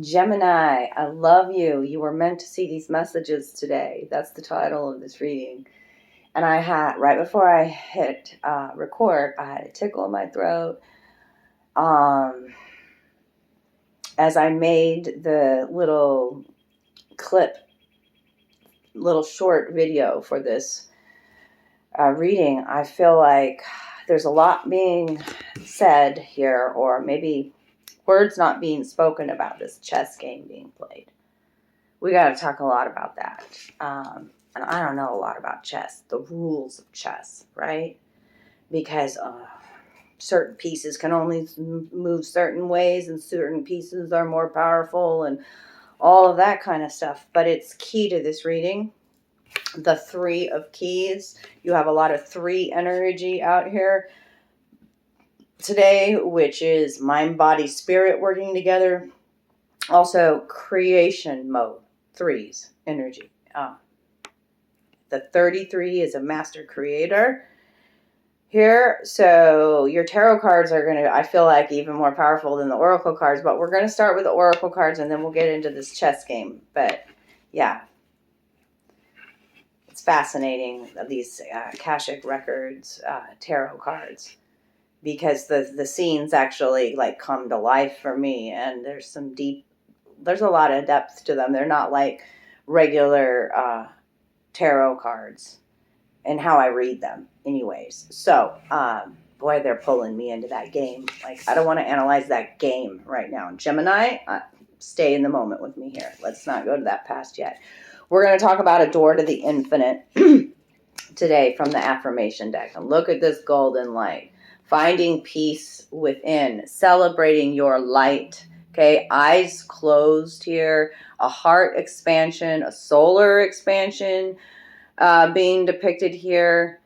Gemini, I love you. You were meant to see these messages today. That's the title of this reading. And I had, right before I hit record, I had a tickle in my throat. As I made the little short video for this reading, I feel like there's a lot being said here, or maybe words not being spoken about this chess game being played. We got to talk a lot about that. And I don't know a lot about chess, the rules of chess, right? Because certain pieces can only move certain ways and certain pieces are more powerful and all of that kind of stuff. But it's key to this reading. The 3 of keys. You have a lot of 3 energy out here today, which is mind, body, spirit working together. Also, creation mode, 3s energy. The 33 is a master creator here. So your tarot cards are going to, I feel like, even more powerful than the oracle cards. But we're going to start with the oracle cards and then we'll get into this chess game. But yeah, it's fascinating, these Akashic records, tarot cards, because the scenes actually like come to life for me, and there's a lot of depth to them. They're not like regular tarot cards and how I read them anyways. So boy, they're pulling me into that game. Like, I don't want to analyze that game right now. Gemini, stay in the moment with me here. Let's not go to that past yet. We're going to talk about a door to the infinite today from the affirmation deck. And look at this golden light. Finding peace within, celebrating your light. Okay, eyes closed here, a heart expansion, a solar expansion being depicted here.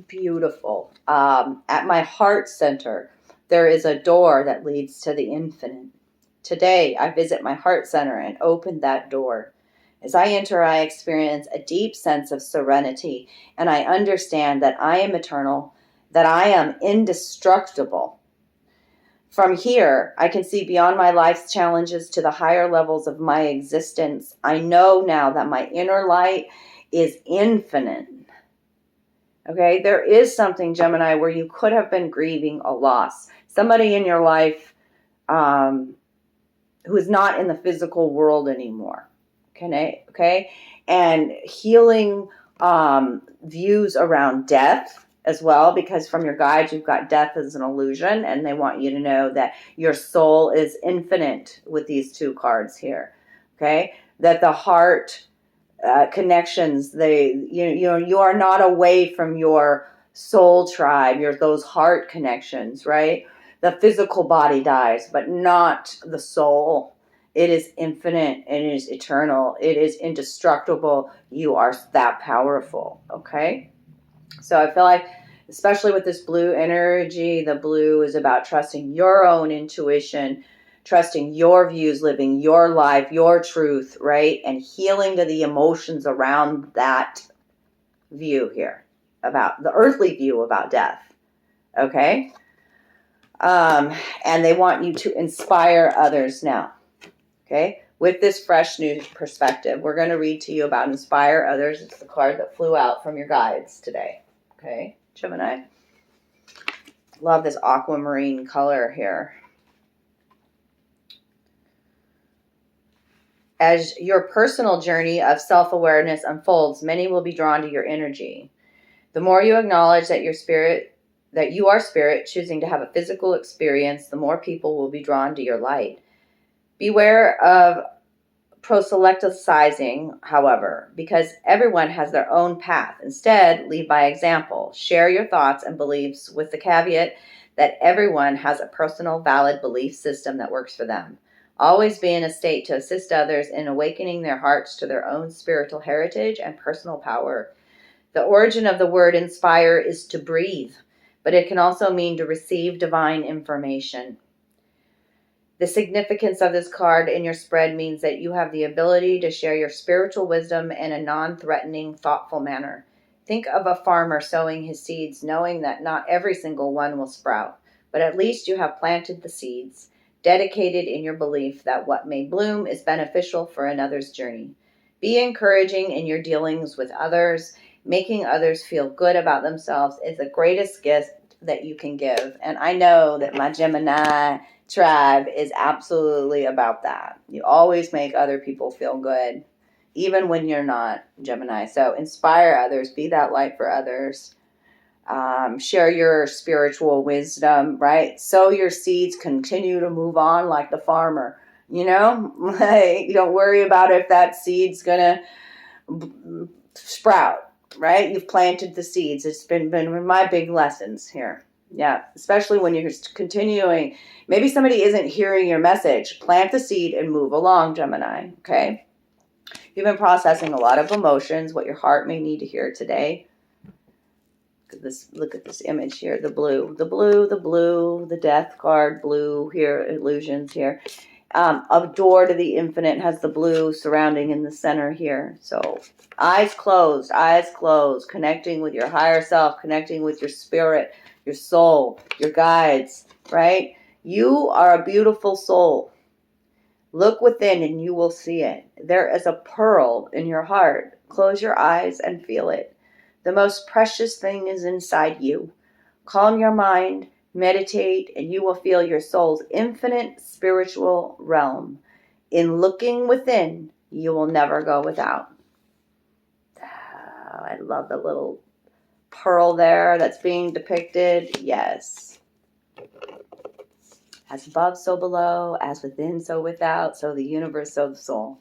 Beautiful. At my heart center, there is a door that leads to the infinite. Today, I visit my heart center and open that door. As I enter, I experience a deep sense of serenity, and I understand that I am eternal, that I am indestructible. From here, I can see beyond my life's challenges to the higher levels of my existence. I know now that my inner light is infinite. Okay, there is something, Gemini, where you could have been grieving a loss. Somebody in your life who is not in the physical world anymore. Okay? And healing views around death as well, because from your guides, you've got death as an illusion, and they want you to know that your soul is infinite with these 2 cards here. Okay? That the heart connections, you are not away from your soul tribe, those heart connections, right? The physical body dies, but not the soul. It is infinite. It is eternal. It is indestructible. You are that powerful. Okay. So I feel like, especially with this blue energy, the blue is about trusting your own intuition, trusting your views, living your life, your truth, right? And healing to the emotions around that view here, about the earthly view about death. Okay? And they want you to inspire others now. Okay? With this fresh new perspective, we're going to read to you about inspire others. It's the card that flew out from your guides today. Okay, Gemini. Love this aquamarine color here. As your personal journey of self-awareness unfolds, many will be drawn to your energy. The more you acknowledge that you are spirit, choosing to have a physical experience, the more people will be drawn to your light. Beware of proselytizing, however, because everyone has their own path. Instead, lead by example. Share your thoughts and beliefs with the caveat that everyone has a personal, valid belief system that works for them. Always be in a state to assist others in awakening their hearts to their own spiritual heritage and personal power. The origin of the word inspire is to breathe, but it can also mean to receive divine information. The significance of this card in your spread means that you have the ability to share your spiritual wisdom in a non-threatening, thoughtful manner. Think of a farmer sowing his seeds, knowing that not every single one will sprout, but at least you have planted the seeds. dedicated in your belief that what may bloom is beneficial for another's journey. Be encouraging in your dealings with others. Making others feel good about themselves is the greatest gift that you can give. And I know that my Gemini tribe is absolutely about that. You always make other people feel good, even when you're not Gemini. So inspire others, be that light for others. Share your spiritual wisdom, right? Sow your seeds, continue to move on like the farmer. You know, like, don't worry about if that seed's gonna sprout, right? You've planted the seeds. It's been my big lessons here. Yeah, especially when you're continuing. Maybe somebody isn't hearing your message. Plant the seed and move along, Gemini, okay? You've been processing a lot of emotions, what your heart may need to hear today. Look at this image here, the blue, the death card, blue here, illusions here. A door to the infinite has the blue surrounding in the center here. So eyes closed, connecting with your higher self, connecting with your spirit, your soul, your guides, right? You are a beautiful soul. Look within and you will see it. There is a pearl in your heart. Close your eyes and feel it. The most precious thing is inside you. Calm your mind, meditate, and you will feel your soul's infinite spiritual realm. In looking within, you will never go without. Oh, I love the little pearl there that's being depicted. Yes. As above, so below. As within, so without. So the universe, so the soul.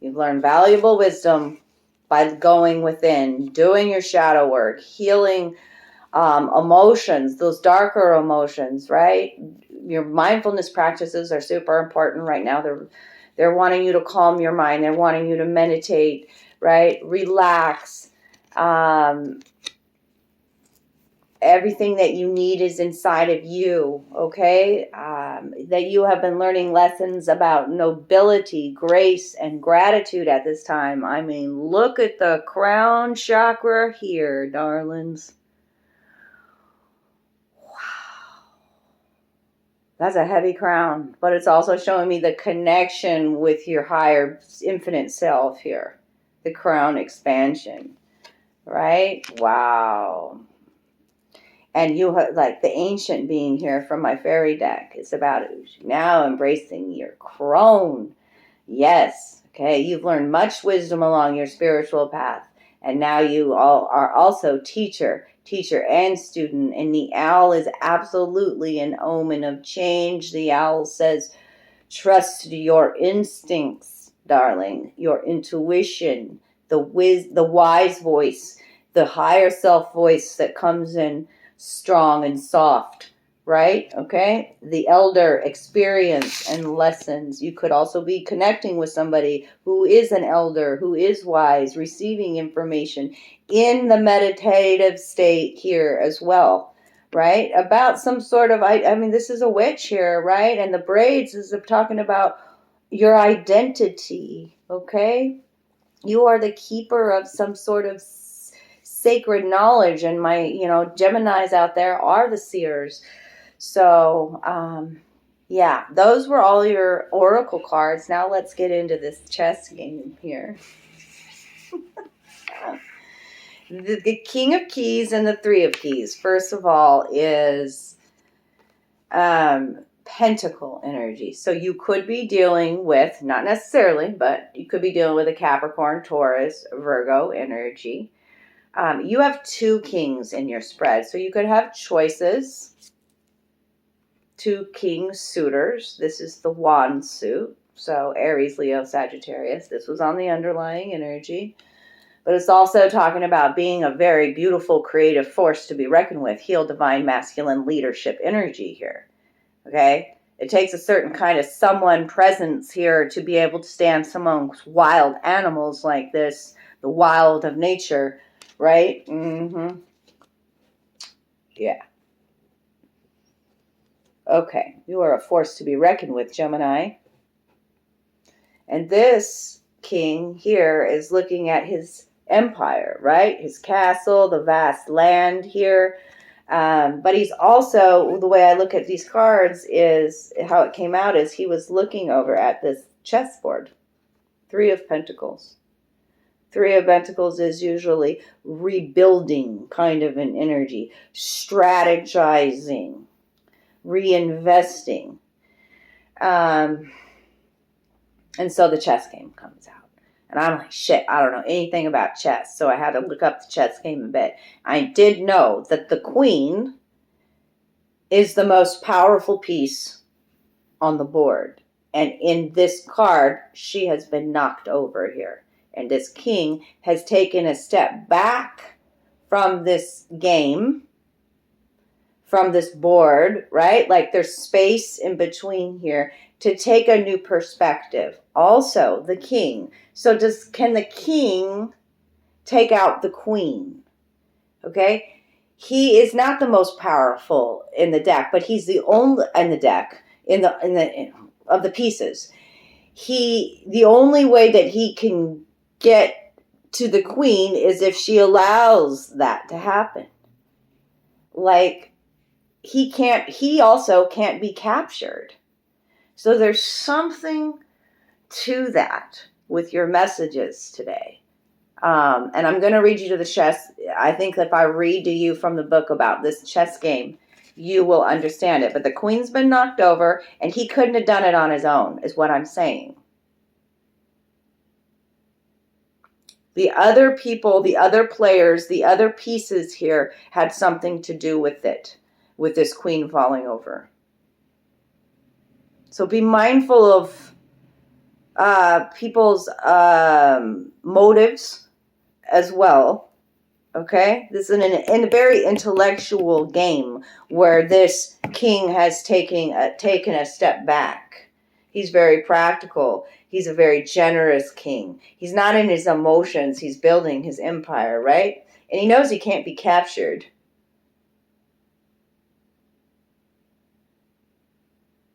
You've learned valuable wisdom by going within, doing your shadow work, healing emotions, those darker emotions, right? Your mindfulness practices are super important right now. They're wanting you to calm your mind. They're wanting you to meditate, right? Relax. Everything that you need is inside of you, okay? That you have been learning lessons about nobility, grace, and gratitude at this time. I mean, look at the crown chakra here, darlings. Wow. That's a heavy crown, but it's also showing me the connection with your higher infinite self here. The crown expansion, right? Wow. And you have, like, the ancient being here from my fairy deck. It's about now embracing your crone. Yes. Okay. You've learned much wisdom along your spiritual path. And now you all are also teacher and student. And the owl is absolutely an omen of change. The owl says, trust your instincts, darling, your intuition, the wise voice, the higher self voice that comes in strong and soft, right? Okay. The elder experience and lessons. You could also be connecting with somebody who is an elder, who is wise, receiving information in the meditative state here as well, right? About some sort of, I mean, this is a witch here, right? And the braids is talking about your identity, okay? You are the keeper of some sort of sacred knowledge, and my, Geminis out there are the seers. So, yeah, those were all your oracle cards. Now let's get into this chess game here. The King of Keys and the Three of Keys, first of all, is Pentacle energy. So you could be dealing with, not necessarily, but you could be dealing with a Capricorn, Taurus, Virgo energy. You have two kings in your spread, so you could have choices. Two king suitors. This is the wand suit. So Aries, Leo, Sagittarius. This was on the underlying energy. But it's also talking about being a very beautiful, creative force to be reckoned with. Heal divine masculine leadership energy here. Okay? It takes a certain kind of someone presence here to be able to stand amongst wild animals like this, the wild of nature. Right? Mm-hmm. Yeah. Okay. You are a force to be reckoned with, Gemini. And this king here is looking at his empire, right? His castle, the vast land here. But he's also, the way I look at these cards is how it came out is he was looking over at this chessboard. 3 of Pentacles. 3 of Pentacles is usually rebuilding kind of an energy, strategizing, reinvesting. And so the chess game comes out. And I'm like, shit, I don't know anything about chess. So I had to look up the chess game a bit. I did know that the Queen is the most powerful piece on the board. And in this card, she has been knocked over here. And this king has taken a step back from this game, from this board, right? Like there's space in between here to take a new perspective. Also, the king. So can the king take out the queen? Okay? He is not the most powerful in the deck, but he's the only in the deck of the pieces. The only way that he can get to the queen is if she allows that to happen. Like he also can't be captured. So there's something to that with your messages today. And I'm going to read you to the chess. I think if I read to you from the book about this chess game, you will understand it. But the queen's been knocked over, and he couldn't have done it on his own, is what I'm saying. The other people, the other players, the other pieces here had something to do with it, with this queen falling over. So be mindful of people's motives as well. Okay? This is a very intellectual game where this king has taken a step back. He's very practical. He's a very generous king. He's not in his emotions. He's building his empire, right? And he knows he can't be captured.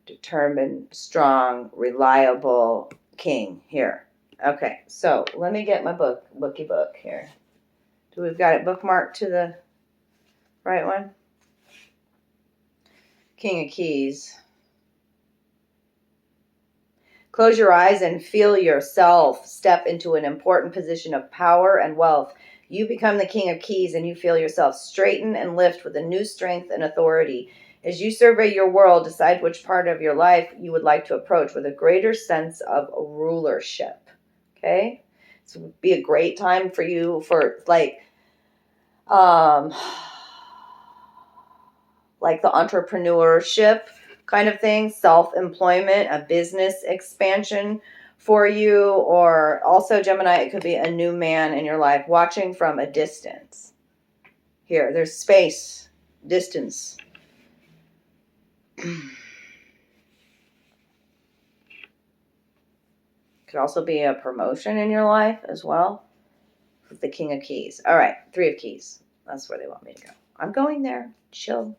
Determined, strong, reliable king here. Okay, so let me get my bookie book here. Do we've got it bookmarked to the right one? King of Keys. Close your eyes and feel yourself step into an important position of power and wealth. You become the King of Keys and you feel yourself straighten and lift with a new strength and authority. As you survey your world, decide which part of your life you would like to approach with a greater sense of rulership. Okay? So it would be a great time for you for like the entrepreneurship kind of thing, self-employment, a business expansion for you, or also Gemini, it could be a new man in your life watching from a distance. Here, there's space, distance. Could also be a promotion in your life as well. With the King of Keys. All right, 3 of Keys. That's where they want me to go. I'm going there. Chill.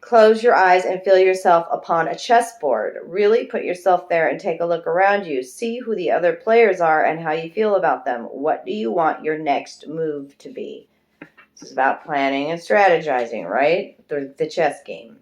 Close your eyes and feel yourself upon a chessboard. Really put yourself there and take a look around you. See who the other players are and how you feel about them. What do you want your next move to be? This is about planning and strategizing, right? The chess game.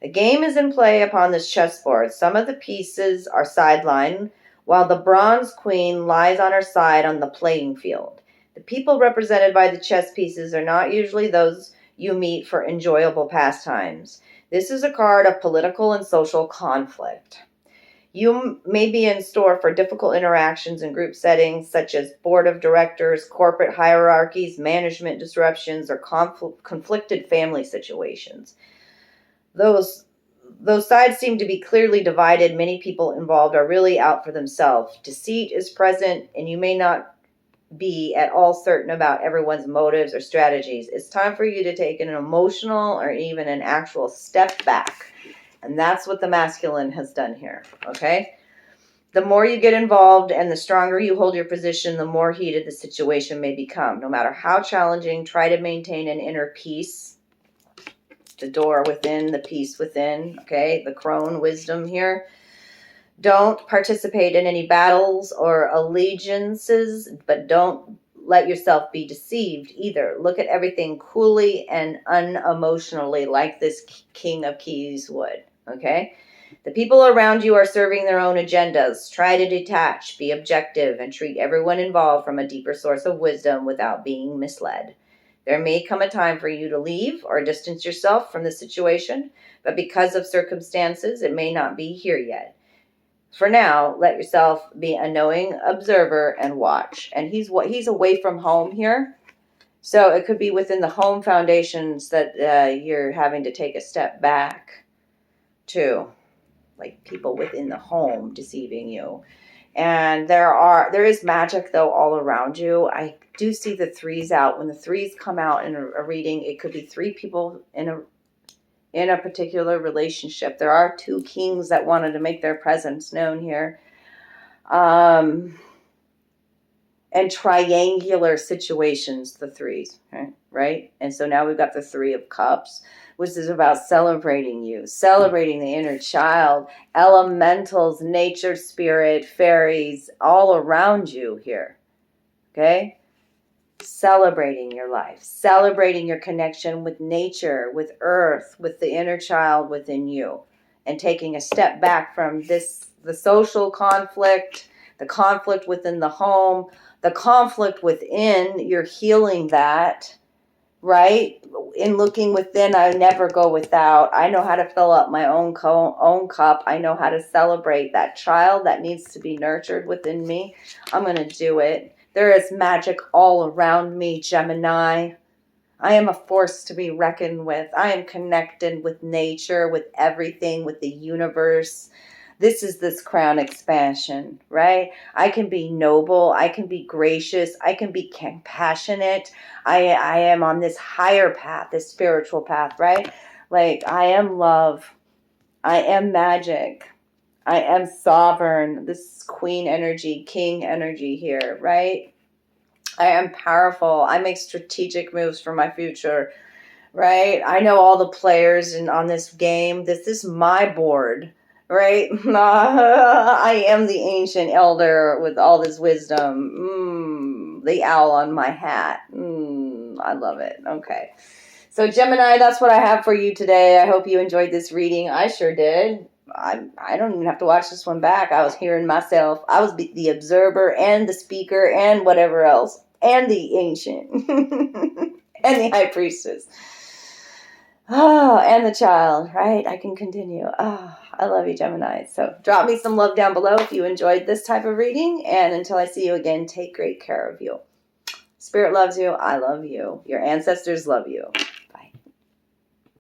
A game is in play upon this chessboard. Some of the pieces are sidelined, while the bronze queen lies on her side on the playing field. The people represented by the chess pieces are not usually those you meet for enjoyable pastimes. This is a card of political and social conflict. You may be in store for difficult interactions in group settings such as board of directors, corporate hierarchies, management disruptions, or conflicted family situations. Those sides seem to be clearly divided. Many people involved are really out for themselves. Deceit is present, and you may not be at all certain about everyone's motives or strategies. It's time for you to take an emotional or even an actual step back. And that's what the masculine has done here, okay? The more you get involved and the stronger you hold your position, the more heated the situation may become. No matter how challenging, try to maintain an inner peace. The door within, the peace within, okay? The crone wisdom here. Don't participate in any battles or allegiances, but don't let yourself be deceived either. Look at everything coolly and unemotionally, like this King of Keys would, okay? The people around you are serving their own agendas. Try to detach, be objective, and treat everyone involved from a deeper source of wisdom without being misled. There may come a time for you to leave or distance yourself from the situation, but because of circumstances, it may not be here yet. For now, let yourself be a knowing observer and watch. And he's away from home here. So it could be within the home foundations that you're having to take a step back to, like people within the home deceiving you. And there is magic though all around you. I do see the threes out. When the threes come out in a reading, it could be three people in a particular relationship. There are two kings that wanted to make their presence known here. And triangular situations, the threes, right? And so now we've got the Three of Cups, which is about celebrating you, celebrating the inner child, elementals, nature, spirit, fairies, all around you here, okay? Celebrating your life, celebrating your connection with nature, with earth, with the inner child within you, and taking a step back from the social conflict, the conflict within the home, the conflict within. You're healing that, right? In looking within, I never go without. I know how to fill up my own cup. I know how to celebrate that child that needs to be nurtured within me. I'm going to do it. There is magic all around me, Gemini. I am a force to be reckoned with. I am connected with nature, with everything, with the universe. This is this crown expansion, right? I can be noble. I can be gracious. I can be compassionate. I am on this higher path, this spiritual path, right? Like, I am love. I am magic. I am sovereign. This is queen energy, king energy here, right? I am powerful. I make strategic moves for my future, right? I know all the players on this game. This is my board, right? I am the ancient elder with all this wisdom. The owl on my hat. I love it. Okay. So Gemini, that's what I have for you today. I hope you enjoyed this reading. I sure did. I don't even have to watch this one back. I was hearing myself. I was the observer and the speaker and whatever else. And the ancient. And the high priestess. Oh, and the child, right? I can continue. Oh, I love you, Gemini. So drop me some love down below if you enjoyed this type of reading. And until I see you again, take great care of you. Spirit loves you. I love you. Your ancestors love you.